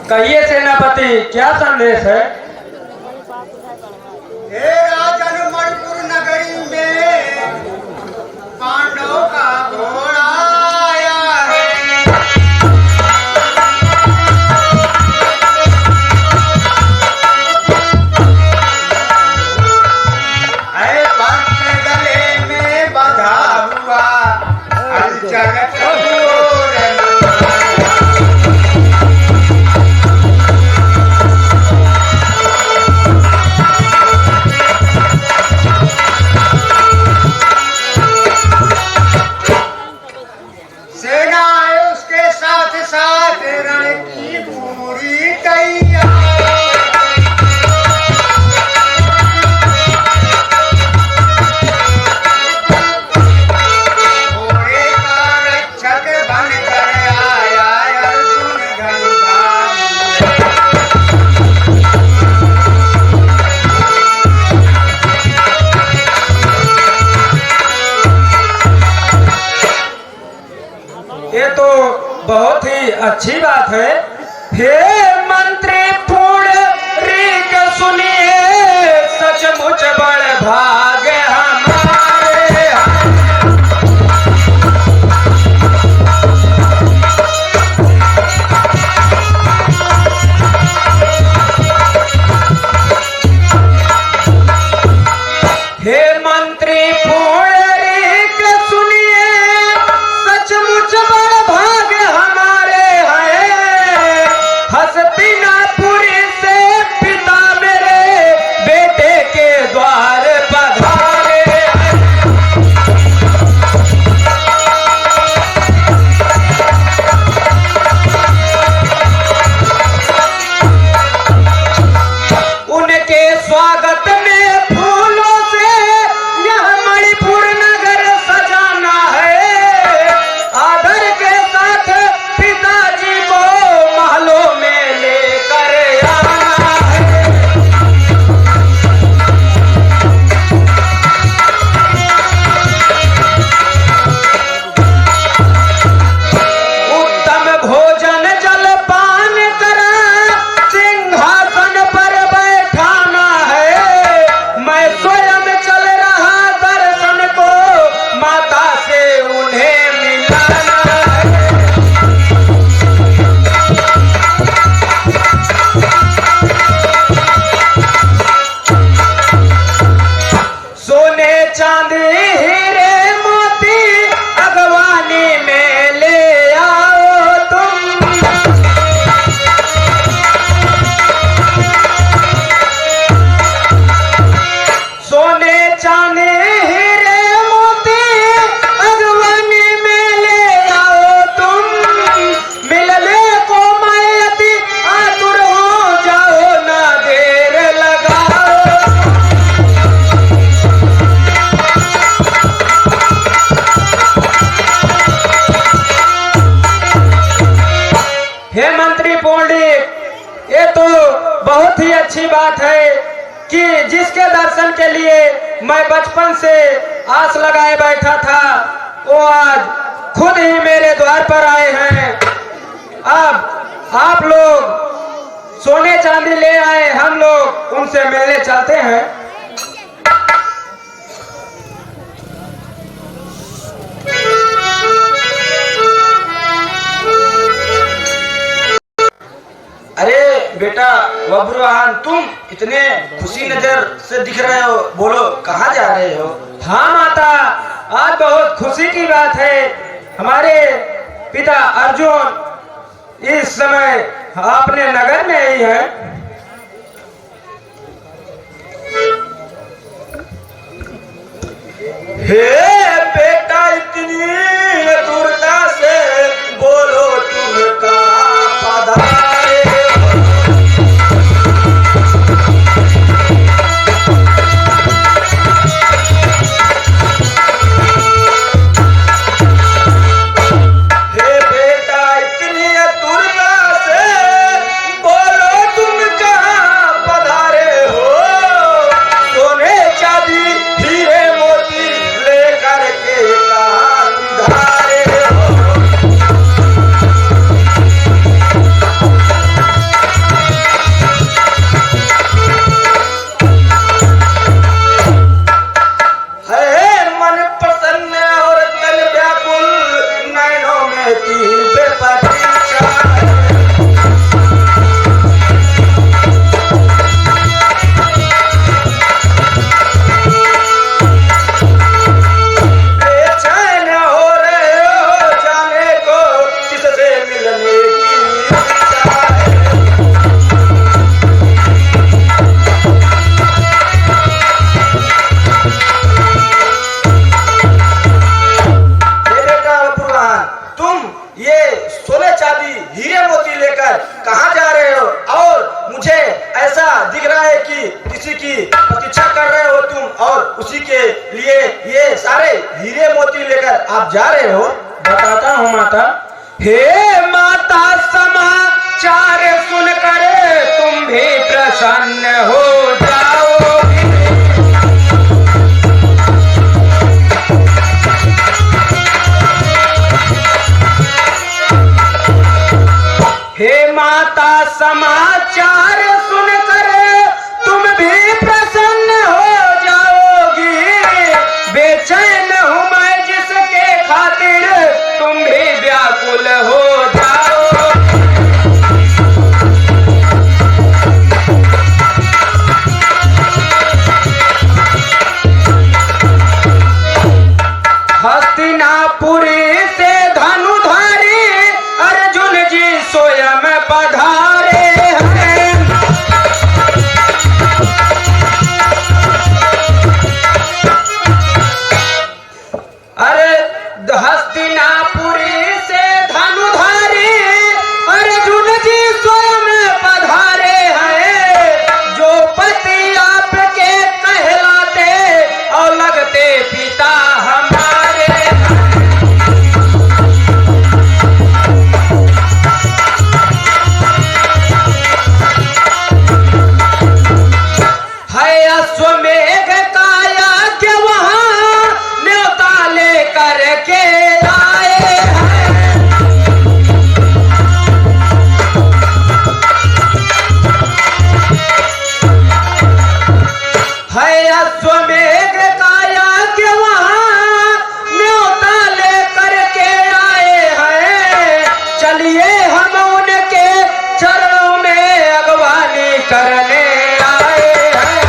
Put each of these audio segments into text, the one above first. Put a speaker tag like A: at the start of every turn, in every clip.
A: कहिए सेनापति, क्या संदेश है?
B: हे राजन, मणिपुर नगरी में पांडवों का घोड़ा आया है। अरे पंख गले में बंधा हुआ हलचल सेना है उसके साथ साथ रण की पूरी तैयार। घोड़े का रक्षक बनकर आया अर्जुन धनुधारी।
A: ये तो बहुत ही अच्छी बात है। हे मंत्री पुंडरीक सुनिए, सचमुच बड़ भाग हमारे। हे मंत्री पुंडरीक सुनिए, सचमुच बड़ भाग हमारे हैं। हस्तिनापुरी से पिता मेरे बेटे के द्वार पधारे हैं। उनके स्वागत में फूलों से यह मणिपुर नगर सजाना है। आदर के साथ पिताजी को महलों में लेकर आना है। उत्तम भोजन जलपान कर सिंहासन पर बैठाना है। मैं स्वयं चल रहा दर्शन को माता से उन्हें मिलाना है। सोने चांदी हीरे मोती अगवानी में ले आओ तुम। सोने चांदी हीरे मोती अगवानी में ले आओ तुम। मिलने को मैं अति आतुर हो जाओ, ना देर लगाओ। हे मंत्री पुंडरीक, ये तो बहुत ही अच्छी बात है कि जिसके दर्शन के लिए मैं बचपन से आस लगाए बैठा था, वो आज खुद ही मेरे द्वार पर आए हैं। अब आप लोग सोने चांदी ले आए, हम लोग उनसे मिलने चलते हैं। अरे बेटा वब्रुवाहन, तुम इतने खुशी नजर से दिख रहे हो, बोलो कहाँ जा रहे हो? हाँ माता, आज बहुत खुशी की बात है। हमारे पिता अर्जुन इस समय अपने नगर में ही है। हे बेटा, इतनी दूरता से बोलो तुम कहाँ पधारे हो? हे बेटा, इतनी दूरता से बोलो तुम कहाँ पधारे हो? सोने चांदी हीरे मोती लेकर जिसकी प्रतीक्षा कर रहे हो तुम, और उसी के लिए ये सारे हीरे मोती लेकर आप जा रहे हो। बताता हूँ माता। हे माता समाचार सुनकर तुम भी प्रसन्न हो जाओगी। हे माता समाचार सुनकर तुम भी प्रसन्न हो जाओगी। बेचैन हूँ मैं जिसके खातिर तुम भी व्याकुल हो जाओ। हस्तिनापुरी से धनुधारी अर्जुन जी स्वयं पधारे हैं। अरे हस्तिनापुरी से धनुधारी अर्जुन जी स्वयं पधारे हैं। जो पति आपके कहलाते और लगते पिता हमारे। है अश्वमेघ काया के वहां न्योता लेकर के आए हैं। है अश्वमेघ काया के वहां न्योता लेकर के आए हैं। चलिए हम उनके चरणों में अगवानी करने आए हैं।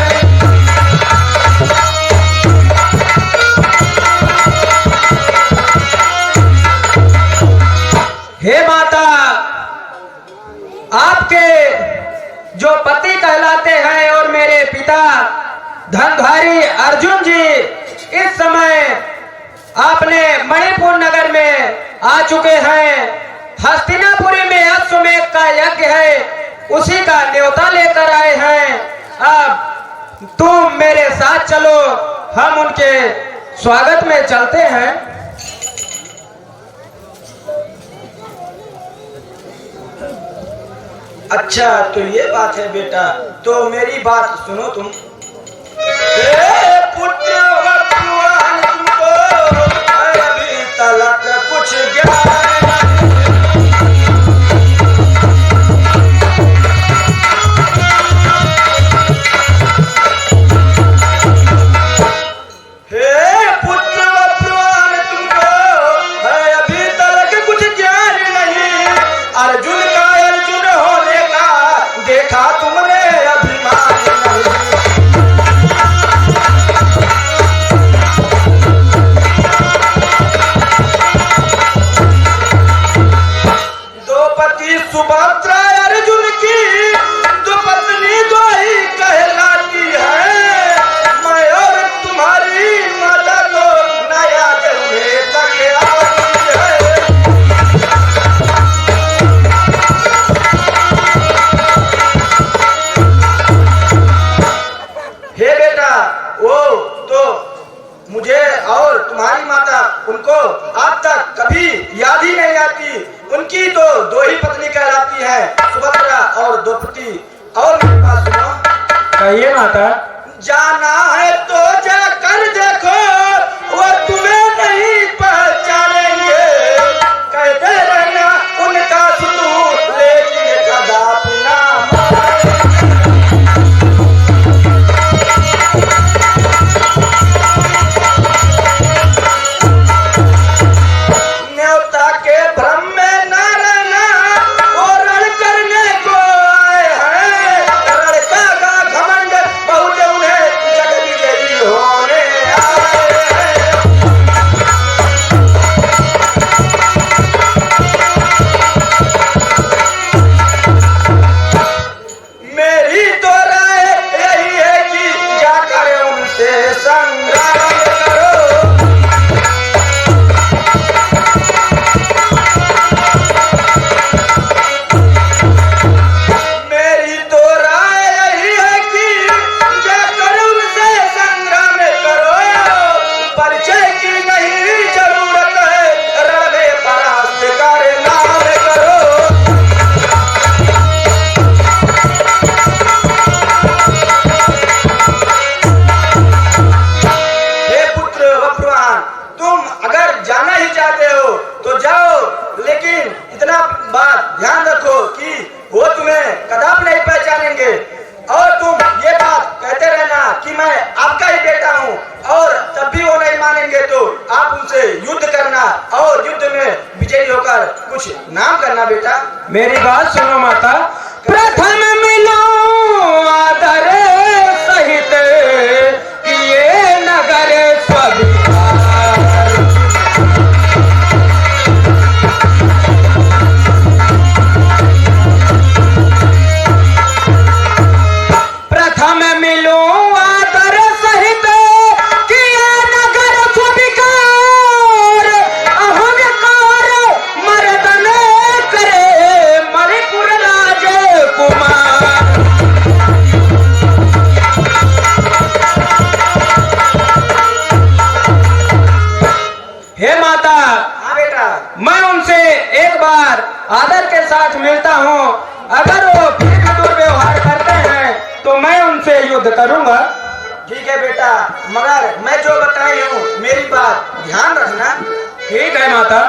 A: हे माता, आपके जो पति कहलाते हैं और मेरे पिता धनुधारी अर्जुन जी इस समय आपने मणिपुर नगर में आ चुके हैं। हस्तिनापुरी में अश्वमेध का यज्ञ है, उसी का न्योता लेकर आए हैं। अब तुम मेरे साथ चलो, हम उनके स्वागत में चलते हैं। अच्छा तो ये बात है बेटा, तो मेरी बात सुनो तुम। पुत्र भगवान तुमको अभी तलक कुछ ज्ञान उनको आज तक कभी याद ही नहीं आती। उनकी तो दो ही पत्नी कहलाती है, सुभद्रा और द्रौपदी। और मेरी बात सुनो। कहिए माता। जाना है तो जाकर देखो, वो तुम्हें नहीं पहचानेंगे। कहते रहना उनका सुतूर, लेकिन कदापि ना मेरी बात सुनो माता। प्रथम मिलो आदर सहित किए नगर स्वीकार। प्रथम मिलो आदर सहित किए नगर स्वीकार। अहंकार मर्दन करे मणिपुर राज कुमार। हे माता,
B: हाँ बेटा,
A: मैं उनसे एक बार आदर के साथ मिलता हूँ। अगर वो फिर भी दुर्व्यवहार करते हैं तो मैं उनसे युद्ध करूंगा।
B: ठीक है बेटा, मगर मैं जो बताई हूँ मेरी बात ध्यान रखना।
A: ठीक है माता।